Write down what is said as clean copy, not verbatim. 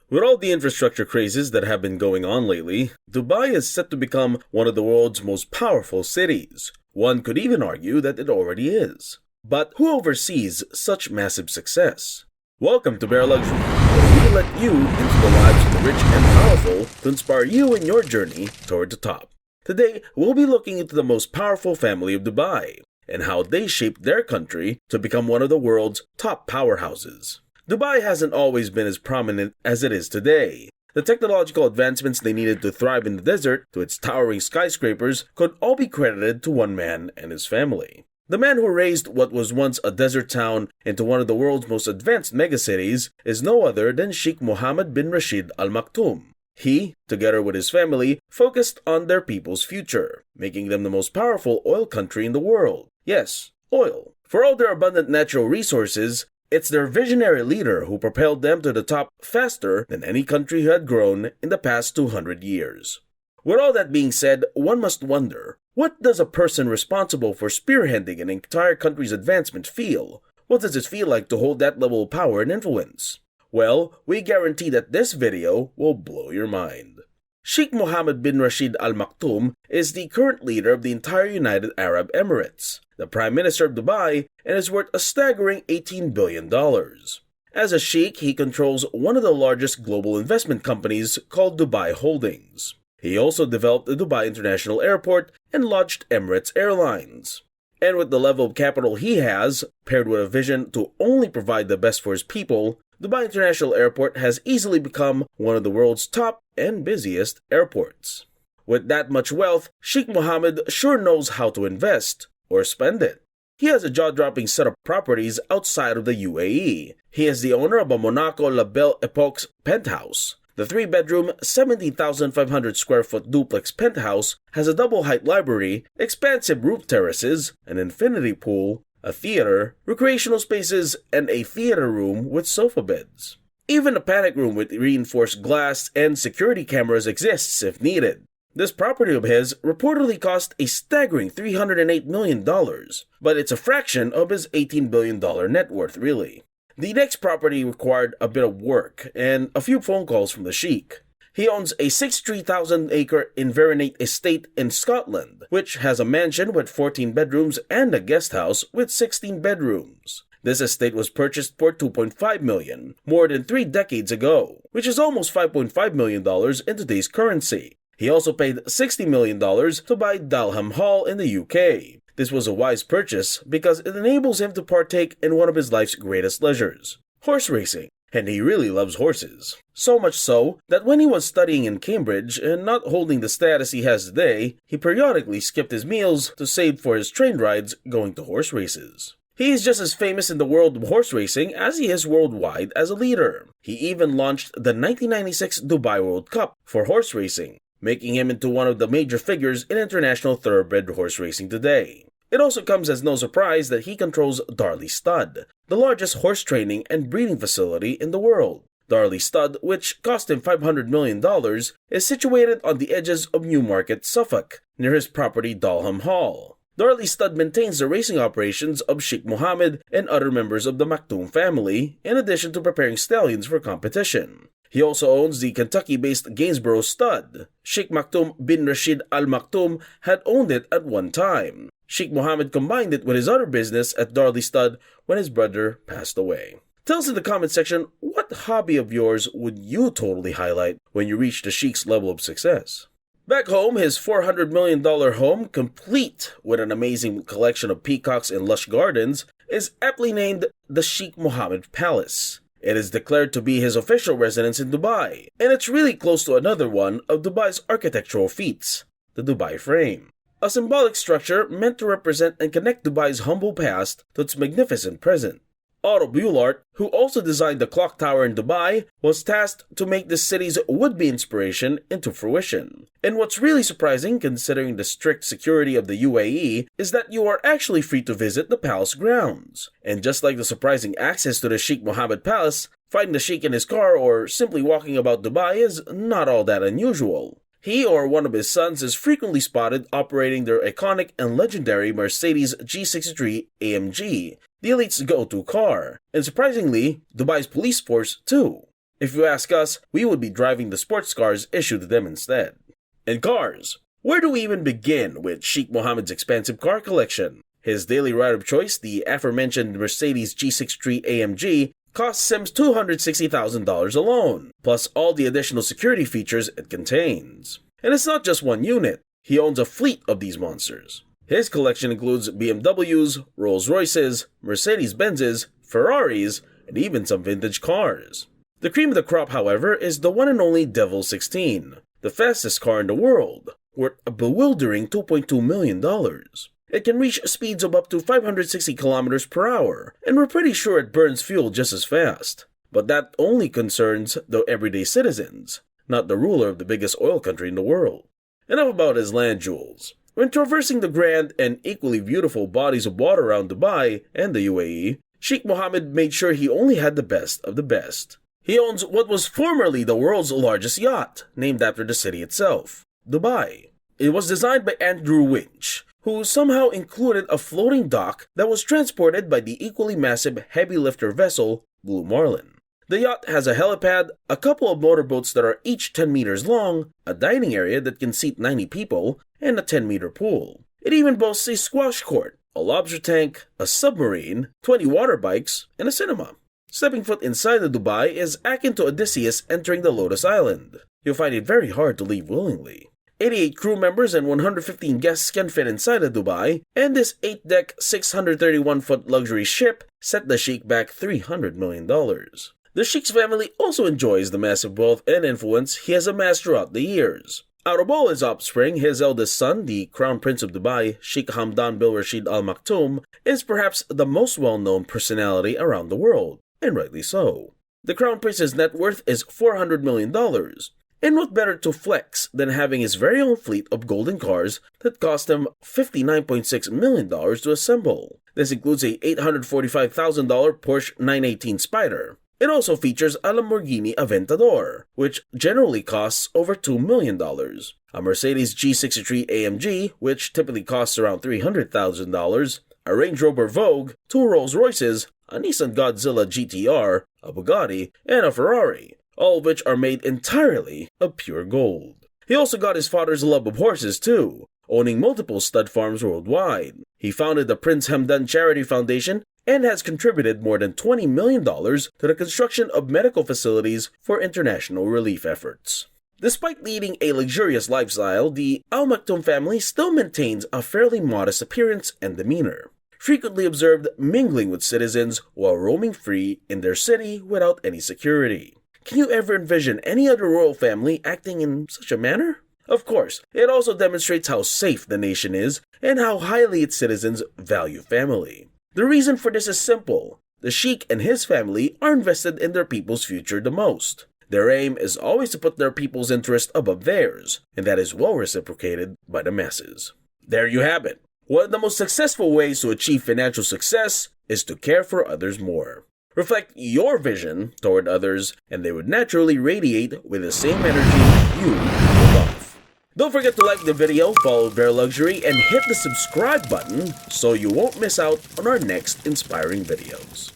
With all the infrastructure crazes that have been going on lately, Dubai is set to become one of the world's most powerful cities. One could even argue that it already is. But who oversees such massive success? Welcome to Bare Luxury, where we let you into the lives of the rich and powerful to inspire you in your journey toward the top. Today, we'll be looking into the most powerful family of Dubai and how they shaped their country to become one of the world's top powerhouses. Dubai hasn't always been as prominent as it is today. The technological advancements they needed to thrive in the desert, to its towering skyscrapers, could all be credited to one man and his family. The man who raised what was once a desert town into one of the world's most advanced megacities is no other than Sheikh Mohammed bin Rashid Al Maktoum. He, together with his family, focused on their people's future, making them the most powerful oil country in the world. Yes, oil. For all their abundant natural resources, it's their visionary leader who propelled them to the top faster than any country who had grown in the past 200 years. With all that being said, one must wonder, what does a person responsible for spearheading an entire country's advancement feel? What does it feel like to hold that level of power and influence? Well, we guarantee that this video will blow your mind. Sheikh Mohammed bin Rashid Al Maktoum is the current leader of the entire United Arab Emirates, the Prime Minister of Dubai, and is worth a staggering $18 billion. As a sheikh, he controls one of the largest global investment companies called Dubai Holdings. He also developed the Dubai International Airport and launched Emirates Airlines. And with the level of capital he has, paired with a vision to only provide the best for his people, Dubai International Airport has easily become one of the world's top and busiest airports. With that much wealth, Sheikh Mohammed sure knows how to invest, or spend it. He has a jaw-dropping set of properties outside of the UAE. He is the owner of a Monaco La Belle Epoque penthouse. The 3-bedroom, 17,500 square foot duplex penthouse has a double-height library, expansive roof terraces, an infinity pool, a theater, recreational spaces, and a theater room with sofa beds. Even a panic room with reinforced glass and security cameras exists if needed. This property of his reportedly cost a staggering $308 million, but it's a fraction of his $18 billion net worth really. The next property required a bit of work and a few phone calls from the sheikh. He owns a 63,000-acre Inverness estate in Scotland, which has a mansion with 14 bedrooms and a guest house with 16 bedrooms. This estate was purchased for $2.5 million, more than 3 decades ago, which is almost $5.5 million in today's currency. He also paid $60 million to buy Dalham Hall in the UK. This was a wise purchase because it enables him to partake in one of his life's greatest leisures, horse racing. And he really loves horses. So much so that when he was studying in Cambridge and not holding the status he has today, he periodically skipped his meals to save for his train rides going to horse races. He is just as famous in the world of horse racing as he is worldwide as a leader. He even launched the 1996 Dubai World Cup for horse racing, making him into one of the major figures in international thoroughbred horse racing today. It also comes as no surprise that he controls Darley Stud, the largest horse training and breeding facility in the world. Darley Stud, which cost him $500 million, is situated on the edges of Newmarket, Suffolk, near his property Dalham Hall. Darley Stud maintains the racing operations of Sheikh Mohammed and other members of the Maktoum family, in addition to preparing stallions for competition. He also owns the Kentucky-based Gainsborough Stud. Sheikh Maktoum bin Rashid Al Maktoum had owned it at one time. Sheikh Mohammed combined it with his other business at Darley Stud when his brother passed away. Tell us in the comment section, what hobby of yours would you totally highlight when you reach the Sheikh's level of success? Back home, his $400 million home, complete with an amazing collection of peacocks and lush gardens, is aptly named the Sheikh Mohammed Palace. It is declared to be his official residence in Dubai, and it's really close to another one of Dubai's architectural feats, the Dubai Frame. A symbolic structure meant to represent and connect Dubai's humble past to its magnificent present. Otto Bühlert, who also designed the clock tower in Dubai, was tasked to make the city's would-be inspiration into fruition. And what's really surprising, considering the strict security of the UAE, is that you are actually free to visit the palace grounds. And just like the surprising access to the Sheikh Mohammed Palace, finding the Sheikh in his car or simply walking about Dubai is not all that unusual. He or one of his sons is frequently spotted operating their iconic and legendary Mercedes G63 AMG, the elite's go-to car, and surprisingly, Dubai's police force too. If you ask us, we would be driving the sports cars issued to them instead. And cars. Where do we even begin with Sheikh Mohammed's expansive car collection? His daily ride of choice, the aforementioned Mercedes G63 AMG, costs him $260,000 alone, plus all the additional security features it contains. And it's not just one unit. He owns a fleet of these monsters. His collection includes BMWs, Rolls-Royces, Mercedes-Benzes, Ferraris, and even some vintage cars. The cream of the crop, however, is the one and only Devil 16, the fastest car in the world, worth a bewildering $2.2 million. It can reach speeds of up to 560 kilometers per hour, and we're pretty sure it burns fuel just as fast. But that only concerns the everyday citizens, not the ruler of the biggest oil country in the world. Enough about his land jewels. When traversing the grand and equally beautiful bodies of water around Dubai and the UAE, Sheikh Mohammed made sure he only had the best of the best. He owns what was formerly the world's largest yacht, named after the city itself, Dubai. It was designed by Andrew Winch, who somehow included a floating dock that was transported by the equally massive heavy lifter vessel, Blue Marlin. The yacht has a helipad, a couple of motorboats that are each 10 meters long, a dining area that can seat 90 people, and a 10-meter pool. It even boasts a squash court, a lobster tank, a submarine, 20 water bikes, and a cinema. Stepping foot inside the Dubai is akin to Odysseus entering the Lotus Island. You'll find it very hard to leave willingly. 88 crew members and 115 guests can fit inside the Dubai, and this 8-deck, 631-foot luxury ship set the Sheikh back $300 million. The Sheikh's family also enjoys the massive wealth and influence he has amassed throughout the years. Out of all his offspring, his eldest son, the Crown Prince of Dubai, Sheikh Hamdan bin Rashid Al Maktoum, is perhaps the most well-known personality around the world, and rightly so. The Crown Prince's net worth is $400 million. And what better to flex than having his very own fleet of golden cars that cost him $59.6 million to assemble. This includes a $845,000 Porsche 918 Spider. It also features a Lamborghini Aventador, which generally costs over $2 million, a Mercedes G63 AMG, which typically costs around $300,000, a Range Rover Vogue, 2 Rolls-Royces, a Nissan Godzilla GTR, a Bugatti, and a Ferrari, all of which are made entirely of pure gold. He also got his father's love of horses too, owning multiple stud farms worldwide. He founded the Prince Hamdan Charity Foundation and has contributed more than $20 million to the construction of medical facilities for international relief efforts. Despite leading a luxurious lifestyle, the Al Maktoum family still maintains a fairly modest appearance and demeanor, frequently observed mingling with citizens while roaming free in their city without any security. Can you ever envision any other royal family acting in such a manner? Of course, it also demonstrates how safe the nation is and how highly its citizens value family. The reason for this is simple. The Sheikh and his family are invested in their people's future the most. Their aim is always to put their people's interest above theirs, and that is well reciprocated by the masses. There you have it. One of the most successful ways to achieve financial success is to care for others more. Reflect your vision toward others, and they would naturally radiate with the same energy you give off. Don't forget to like the video, follow Bear Luxury, and hit the subscribe button so you won't miss out on our next inspiring videos.